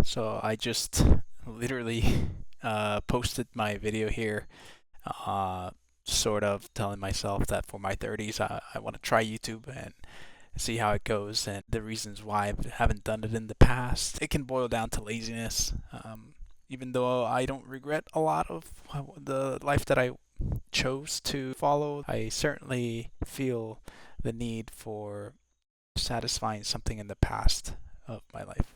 So I just literally posted my video here, uh, sort of telling myself that for my 30s, I want to try YouTube and see how it goes and the reasons why I haven't done it in the past. It can boil down to laziness. Even though I don't regret a lot of the life that I chose to follow, I certainly feel the need for satisfying something in the past of my life.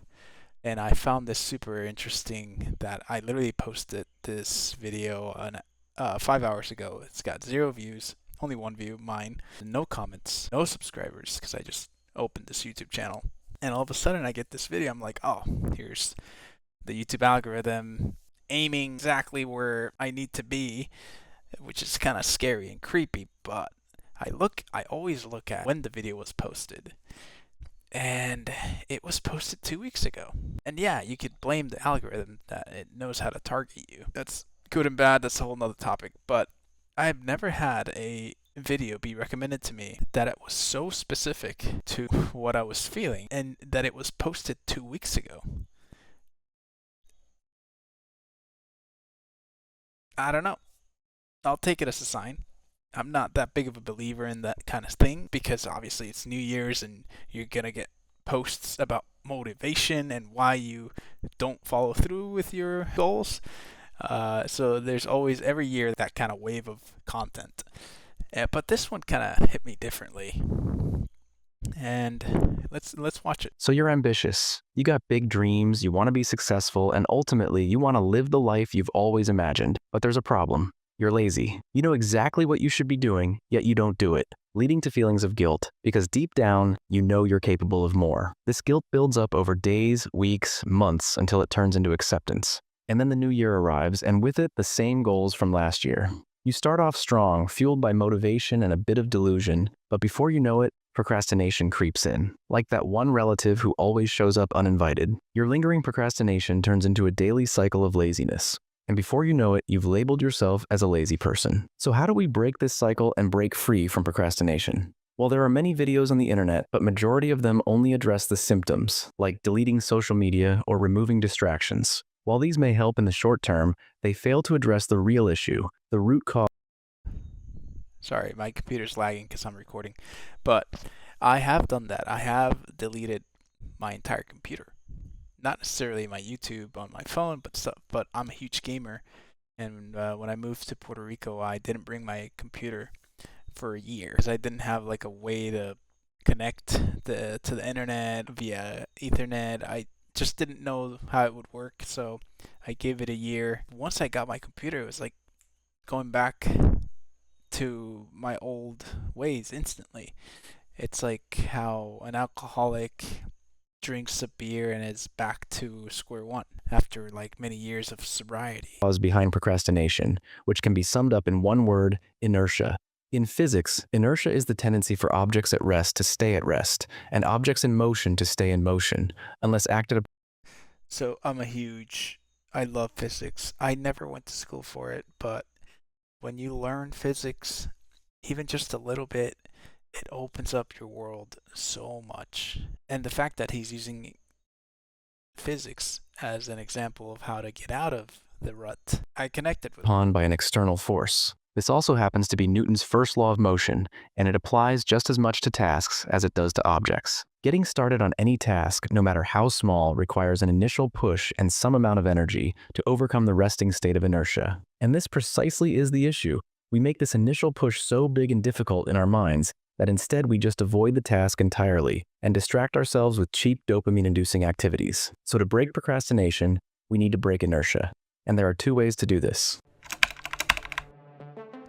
And I found this super interesting that I literally posted this video 5 hours ago. It's got 0 views, only 1 view, mine, no comments, no subscribers, because I just opened this YouTube channel. And all of a sudden, I get this video. I'm like, oh, here's the YouTube algorithm aiming exactly where I need to be, which is kind of scary and creepy. But I always look at when the video was posted, and it was posted 2 weeks ago. And yeah, you could blame the algorithm that it knows how to target you. That's good and bad, that's a whole nother topic. But I've never had a video be recommended to me that it was so specific to what I was feeling and that it was posted 2 weeks ago. I don't know. I'll take it as a sign. I'm not that big of a believer in that kind of thing because obviously it's New Year's and you're gonna get posts about motivation and why you don't follow through with your goals. So there's always every year that kind of wave of content. But this one kind of hit me differently, and let's watch it. So you're ambitious, you got big dreams, you want to be successful, and ultimately you want to live the life you've always imagined. But there's a problem. You're lazy. You know exactly what you should be doing, yet you don't do it, leading to feelings of guilt, because deep down, you know you're capable of more. This guilt builds up over days, weeks, months, until it turns into acceptance. And then the new year arrives, and with it, the same goals from last year. You start off strong, fueled by motivation and a bit of delusion, but before you know it, procrastination creeps in. Like that one relative who always shows up uninvited, your lingering procrastination turns into a daily cycle of laziness. And before you know it, you've labeled yourself as a lazy person. So how do we break this cycle and break free from procrastination? Well, there are many videos on the internet, but majority of them only address the symptoms, like deleting social media or removing distractions. While these may help in the short term, they fail to address the real issue, the root cause. Sorry, my computer's lagging because I'm recording. But I have done that. I have deleted my entire computer. Not necessarily my YouTube on my phone, but stuff. But I'm a huge gamer, and when I moved to Puerto Rico, I didn't bring my computer for a year because I didn't have like a way to connect to the internet via Ethernet. I just didn't know how it would work, so I gave it a year. Once I got my computer, it was like going back to my old ways instantly. It's like how an alcoholic drinks a beer and is back to square one after like many years of sobriety. Behind procrastination, which can be summed up in one word: inertia. In physics, inertia is the tendency for objects at rest to stay at rest, and objects in motion to stay in motion, unless acted upon. So I love physics. I never went to school for it, but when you learn physics, even just a little bit, it opens up your world so much. And the fact that he's using physics as an example of how to get out of the rut, I connected with. By an external force. This also happens to be Newton's first law of motion, and it applies just as much to tasks as it does to objects. Getting started on any task, no matter how small, requires an initial push and some amount of energy to overcome the resting state of inertia. And this precisely is the issue. We make this initial push so big and difficult in our minds that instead we just avoid the task entirely and distract ourselves with cheap dopamine-inducing activities. So to break procrastination, we need to break inertia. And there are two ways to do this.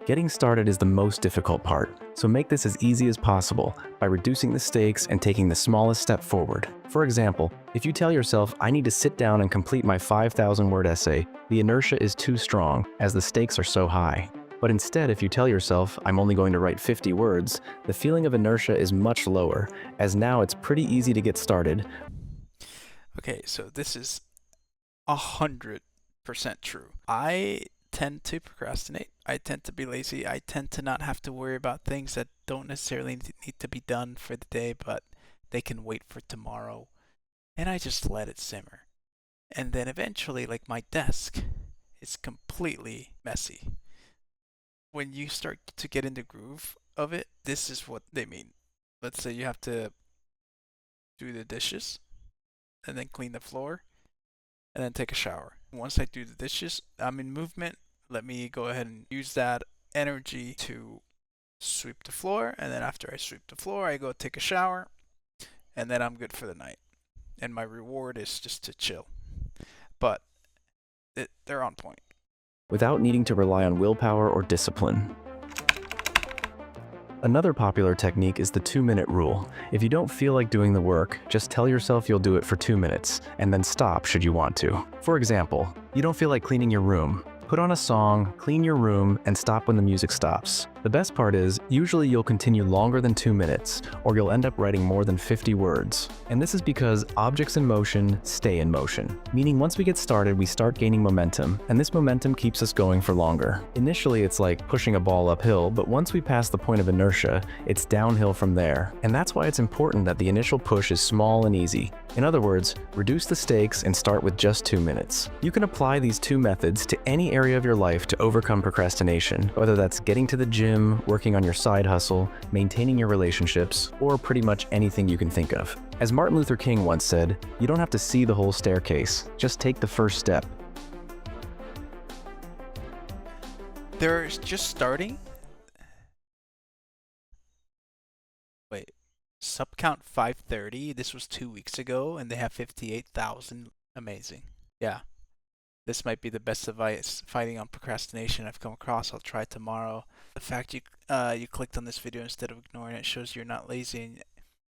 Getting started is the most difficult part, so make this as easy as possible by reducing the stakes and taking the smallest step forward. For example, if you tell yourself, I need to sit down and complete my 5,000-word essay, the inertia is too strong as the stakes are so high. But instead, if you tell yourself, I'm only going to write 50 words, the feeling of inertia is much lower, as now it's pretty easy to get started. Okay, so this is 100% true. I tend to procrastinate. I tend to be lazy. I tend to not have to worry about things that don't necessarily need to be done for the day, but they can wait for tomorrow. And I just let it simmer. And then eventually, like my desk is completely messy. When you start to get in the groove of it, this is what they mean. Let's say you have to do the dishes and then clean the floor and then take a shower. Once I do the dishes, I'm in movement. Let me go ahead and use that energy to sweep the floor. And then after I sweep the floor, I go take a shower. And then I'm good for the night. And my reward is just to chill. But they're on point. without needing to rely on willpower or discipline. Another popular technique is the 2-minute rule. If you don't feel like doing the work, just tell yourself you'll do it for 2 minutes, and then stop should you want to. For example, you don't feel like cleaning your room. Put on a song, clean your room, and stop when the music stops. The best part is, usually you'll continue longer than 2 minutes, or you'll end up writing more than 50 words. And this is because objects in motion stay in motion. Meaning once we get started, we start gaining momentum, and this momentum keeps us going for longer. Initially, it's like pushing a ball uphill, but once we pass the point of inertia, it's downhill from there. And that's why it's important that the initial push is small and easy. In other words, reduce the stakes and start with just 2 minutes. You can apply these two methods to any area of your life to overcome procrastination, whether that's getting to the gym, working on your side hustle, maintaining your relationships, or pretty much anything you can think of. As Martin Luther King once said, you don't have to see the whole staircase, just take the first step. They're just starting. Wait, sub count 530. This was 2 weeks ago, and they have 58,000. Amazing. Yeah, this might be the best advice fighting on procrastination I've come across. I'll try it tomorrow. The fact you clicked on this video instead of ignoring it shows you're not lazy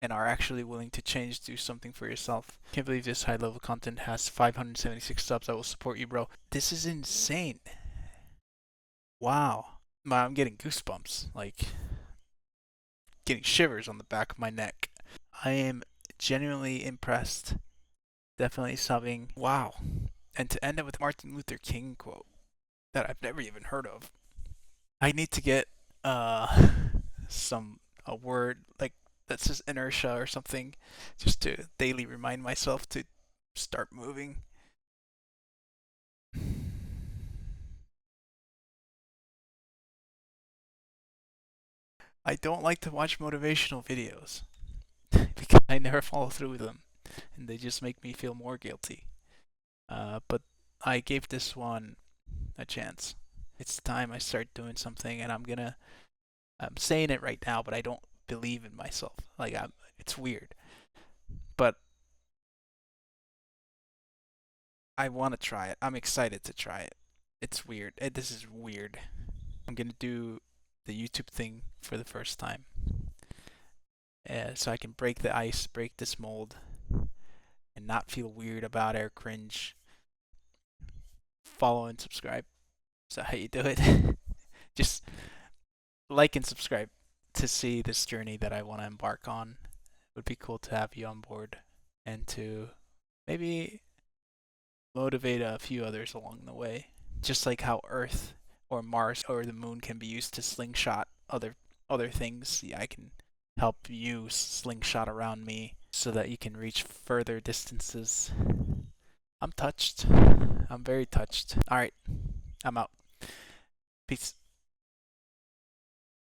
and are actually willing to change, do something for yourself. Can't believe this high level content has 576 subs. I will support you, bro. This is insane. Wow. I'm getting goosebumps, like getting shivers on the back of my neck. I am genuinely impressed. Definitely subbing. Wow. And to end it with Martin Luther King quote that I've never even heard of. I need to get a word like that says inertia or something, just to daily remind myself to start moving. I don't like to watch motivational videos because I never follow through with them, and they just make me feel more guilty. But I gave this one a chance. It's time I start doing something, and I'm saying it right now, but I don't believe in myself. Like it's weird, but I want to try it. I'm excited to try it. It's weird. This is weird. I'm gonna do the YouTube thing for the first time, so I can break the ice, break this mold, and not feel weird about it or cringe. Follow and subscribe. Is that how you do it? Just like and subscribe to see this journey that I want to embark on. It would be cool to have you on board and to maybe motivate a few others along the way. Just like how Earth or Mars or the moon can be used to slingshot other things, yeah, I can help you slingshot around me so that you can reach further distances. I'm touched. I'm very touched. Alright, I'm out. Peace.